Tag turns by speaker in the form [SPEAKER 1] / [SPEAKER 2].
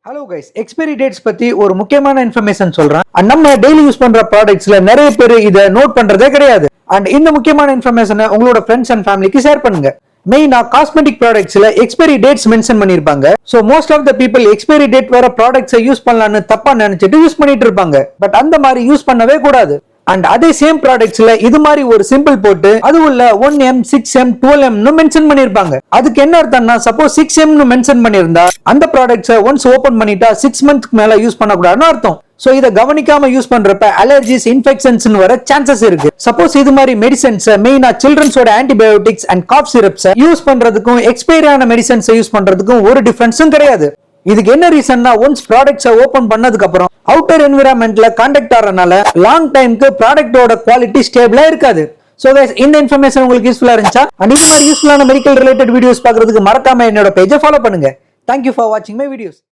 [SPEAKER 1] Hello guys, expiry dates பத்தி ஒரு முக்கியமான இன்ஃபர்மேஷன் சொல்றேன். நம்ம டெய்லி யூஸ் பண்ற ப்ராடக்ட்ஸ்ல நிறைய பேர் இதை நோட் பண்றதே கிடையாது. அண்ட் இந்த முக்கியமான இன்ஃபர்மேஷனை உங்களோட ஃப்ரெண்ட்ஸ் அண்ட் ஃபேமிலிக்கு ஷேர் பண்ணுங்க. மெயினா காஸ்மெட்டிக் ப்ராடக்ட்ஸ்ல எக்ஸ்பைரி டேட்ஸ் மென்ஷன் பண்ணிருப்பாங்க. So most of the people expiry date வர ப்ராடக்ட்ஸை யூஸ் பண்ணலாம்னு தப்பா நினைச்சிட்டு யூஸ் பண்ணிட்டு இருப்பாங்க. பட் அந்த மாதிரி யூஸ் பண்ணவே கூடாது. அண்ட் அதே சேம் ப்ராடக்ட்ஸ்ல இது மாதிரி ஒரு சிம்பிள் போட்டு அது உள்ள 1M 6M 12M மென்ஷன் பண்ணிருப்பாங்க. அதுக்கு என்ன அர்த்தம்னா, சப்போஸ் 6M மென்ஷன் பண்ணிருந்தா அந்த ப்ராடக்ட்ஸை ஒன்ஸ் ஓபன் பண்ணிட்டா 6 மந்த்க்கு மேல யூஸ் பண்ணக்கூடாதுன்னு அர்த்தம். சோ இதை கவனிக்காம யூஸ் பண்றப்ப அலர்ஜிஸ், இன்ஃபெக்ஷன்ஸ் வர சான்சஸ் இருக்கு. சப்போஸ் இது மாதிரி மெடிசன்ஸ், மெயினா சில்ட்ரன்ஸோட antibiotics and cough syrups use பண்றதுக்கும் எக்ஸ்பைரி ஆன மெடிசன்ஸ் யூஸ் பண்றதுக்கும் ஒரு டிஃபரன்ஸும் கிடையாது. இதுக்கு என்ன ரீசன்னா, ஒன்ஸ் ப்ராடக்ட்ஸை ஓபன் பண்ணதுக்கு அப்புறம் அவுட்டர் என்விரான்மெண்ட்ல கான்டாக்ட் ஆறனால லாங் டைம்க்கு ப்ராடக்ட்டோட குவாலிட்டி ஸ்டேபிளா இருக்காது. சோ கைஸ், இந்த இன்ஃபர்மேஷன் உங்களுக்கு யூஸ்ஃபுல்லா இருந்துச்சா? அண்ட் இந்த மாதிரி யூஸ்ஃபுல்லான மெடிக்கல் ரிலேட்டட் வீடியோஸ் பார்க்கிறதுக்கு மறக்காம என்னோட பேஜை ஃபாலோ பண்ணுங்க. தேங்க்யூ ஃபார் வாட்சிங் மை வீடியோஸ்.